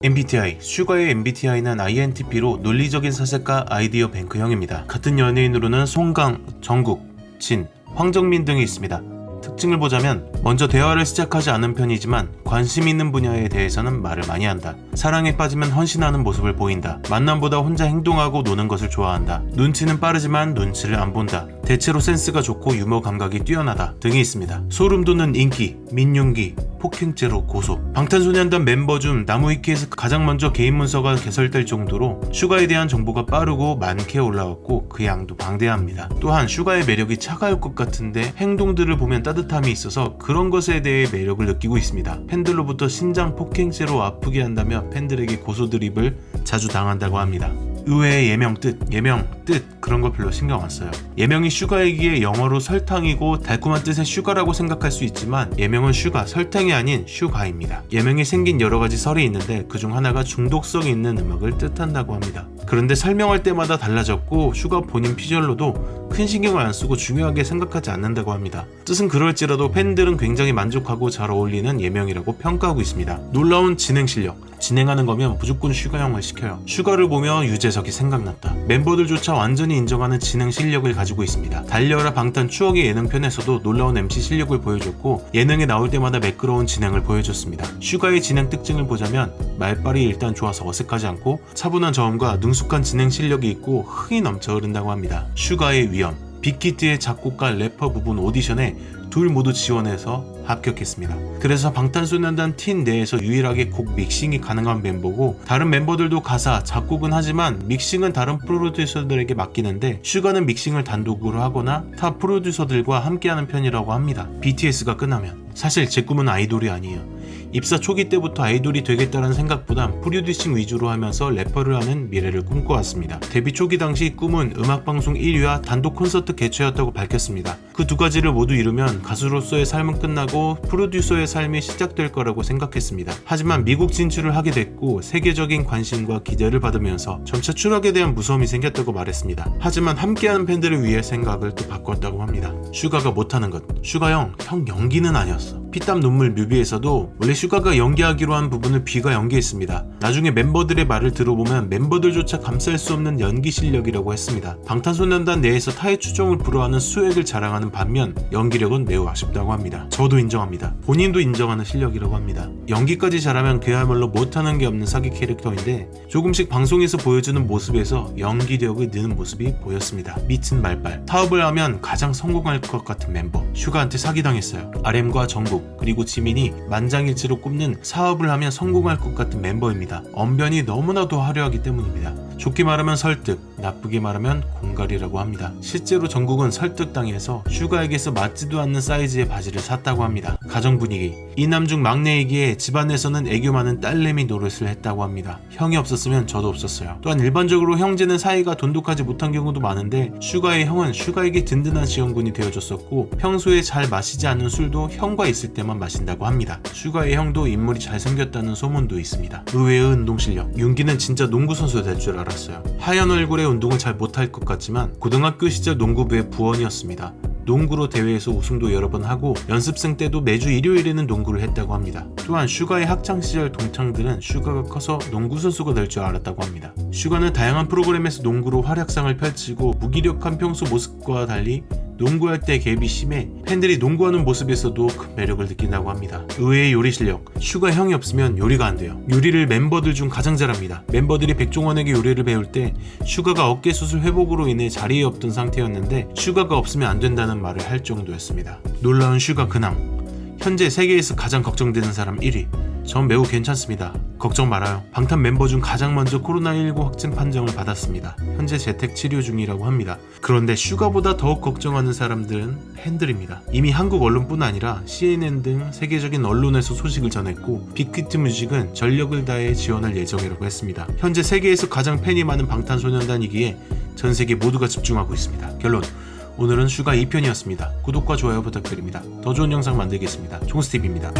MBTI, 슈가의 MBTI는 INTP로 논리적인 사색가 아이디어 뱅크형입니다. 같은 연예인으로는 송강, 정국, 진, 황정민 등이 있습니다. 특징을 보자면 먼저 대화를 시작하지 않은 편이지만 관심 있는 분야에 대해서는 말을 많이 한다. 사랑에 빠지면 헌신하는 모습을 보인다. 만남보다 혼자 행동하고 노는 것을 좋아한다. 눈치는 빠르지만 눈치를 안 본다. 대체로 센스가 좋고 유머 감각이 뛰어나다 등이 있습니다. 소름 돋는 인기, 민용기, 폭행죄로 고소. 방탄소년단 멤버 중 나무위키에서 가장 먼저 개인 문서가 개설될 정도로 슈가에 대한 정보가 빠르고 많게 올라왔고 그 양도 방대합니다. 또한 슈가의 매력이 차가울 것 같은데 행동들을 보면 따뜻함이 있어서 그런 것에 대해 매력을 느끼고 있습니다. 팬들로부터 신장 폭행죄로 아프게 한다며 팬들에게 고소 드립을 자주 당한다고 합니다. 의외의 예명 뜻 그런 거 별로 신경 안 써요. 예명이 슈가이기에 영어로 설탕이고 달콤한 뜻의 슈가라고 생각할 수 있지만 예명은 슈가, 설탕이 아닌 슈가입니다. 예명이 생긴 여러 가지 설이 있는데 그중 하나가 중독성이 있는 음악을 뜻한다고 합니다. 그런데 설명할 때마다 달라졌고 슈가 본인 피셜로도 큰 신경을 안 쓰고 중요하게 생각하지 않는다고 합니다. 뜻은 그럴지라도 팬들은 굉장히 만족하고 잘 어울리는 예명이라고 평가하고 있습니다. 놀라운 진행 실력. 진행하는 거면 무조건 슈가형을 시켜요. 슈가를 보며 유재석이 생각났다. 멤버들조차 완전히 인정하는 진행 실력을 가지고 있습니다. 달려라 방탄 추억의 예능편에서도 놀라운 MC 실력을 보여줬고 예능에 나올 때마다 매끄러운 진행을 보여줬습니다. 슈가의 진행 특징을 보자면 말빨이 일단 좋아서 어색하지 않고 차분한 저음과 능숙한 진행 실력이 있고 흥이 넘쳐 흐른다고 합니다. 슈가의 위엄. 빅히트의 작곡가 래퍼 부분 오디션에 둘 모두 지원해서 합격했습니다. 그래서 방탄소년단 팀 내에서 유일하게 곡 믹싱이 가능한 멤버고 다른 멤버들도 가사, 작곡은 하지만 믹싱은 다른 프로듀서들에게 맡기는데 슈가는 믹싱을 단독으로 하거나 타 프로듀서들과 함께하는 편이라고 합니다. BTS가 끝나면 사실 제 꿈은 아이돌이 아니에요. 입사 초기 때부터 아이돌이 되겠다는 생각보단 프로듀싱 위주로 하면서 래퍼를 하는 미래를 꿈꿔왔습니다. 데뷔 초기 당시 꿈은 음악방송 1위와 단독 콘서트 개최였다고 밝혔습니다. 그 두 가지를 모두 이루면 가수로서의 삶은 끝나고 프로듀서의 삶이 시작될 거라고 생각했습니다. 하지만 미국 진출을 하게 됐고 세계적인 관심과 기대를 받으면서 점차 추락에 대한 무서움이 생겼다고 말했습니다. 하지만 함께하는 팬들을 위해 생각을 또 바꿨다고 합니다. 슈가가 못하는 것. 슈가 형 연기는 아니었어. 피땀 눈물 뮤비에서도 원래 슈가가 연기하기로 한 부분을 B가 연기했습니다. 나중에 멤버들의 말을 들어보면 멤버들조차 감쌀 수 없는 연기 실력이라고 했습니다. 방탄소년단 내에서 타의 추종을 불허하는 수액을 자랑하는 반면 연기력은 매우 아쉽다고 합니다. 저도 인정합니다. 본인도 인정하는 실력이라고 합니다. 연기까지 잘하면 그야말로 못하는 게 없는 사기 캐릭터인데 조금씩 방송에서 보여주는 모습에서 연기력을 느는 모습이 보였습니다. 미친 말빨. 사업을 하면 가장 성공할 것 같은 멤버. 슈가한테 사기당했어요. RM과 정국 그리고 지민이 만장일치로 꼽는 사업을 하면 성공할 것 같은 멤버입니다. 언변이 너무나도 화려하기 때문입니다. 좋게 말하면 설득, 나쁘게 말하면 공갈이라고 합니다. 실제로 정국은 설득당해서 슈가에게서 맞지도 않는 사이즈의 바지를 샀다고 합니다. 가정 분위기. 이남 중 막내이기에 집안에서는 애교 많은 딸내미 노릇을 했다고 합니다. 형이 없었으면 저도 없었어요. 또한 일반적으로 형제는 사이가 돈독하지 못한 경우도 많은데 슈가의 형은 슈가에게 든든한 지원군이 되어줬었고 평소에 잘 마시지 않는 술도 형과 있을 때만 마신다고 합니다. 슈가의 형도 인물이 잘생겼다는 소문도 있습니다. 의외의 운동 실력. 윤기는 진짜 농구 선수 될 줄 알았어요. 하얀 얼굴에 운동을 잘 못할 것 같지만 고등학교 시절 농구부의 부원이었습니다. 농구로 대회에서 우승도 여러 번 하고 연습생 때도 매주 일요일에는 농구를 했다고 합니다. 또한 슈가의 학창시절 동창들은 슈가가 커서 농구 선수가 될 줄 알았다고 합니다. 슈가는 다양한 프로그램에서 농구로 활약상을 펼치고 무기력한 평소 모습과 달리 농구할 때 갭이 심해 팬들이 농구하는 모습에서도 큰 매력을 느낀다고 합니다. 의외의 요리 실력. 슈가 형이 없으면 요리가 안 돼요. 요리를 멤버들 중 가장 잘합니다. 멤버들이 백종원에게 요리를 배울 때 슈가가 어깨 수술 회복으로 인해 자리에 없던 상태였는데 슈가가 없으면 안 된다는 말을 할 정도였습니다. 놀라운 슈가 근황. 현재 세계에서 가장 걱정되는 사람 1위. 전 매우 괜찮습니다. 걱정 말아요. 방탄 멤버 중 가장 먼저 코로나19 확진 판정을 받았습니다. 현재 재택 치료 중이라고 합니다. 그런데 슈가보다 더욱 걱정하는 사람들은 팬들입니다. 이미 한국 언론뿐 아니라 CNN 등 세계적인 언론에서 소식을 전했고 빅히트 뮤직은 전력을 다해 지원할 예정이라고 했습니다. 현재 세계에서 가장 팬이 많은 방탄소년단이기에 전 세계 모두가 집중하고 있습니다. 결론. 오늘은 슈가 2편이었습니다. 구독과 좋아요 부탁드립니다. 더 좋은 영상 만들겠습니다. 종스팁입니다.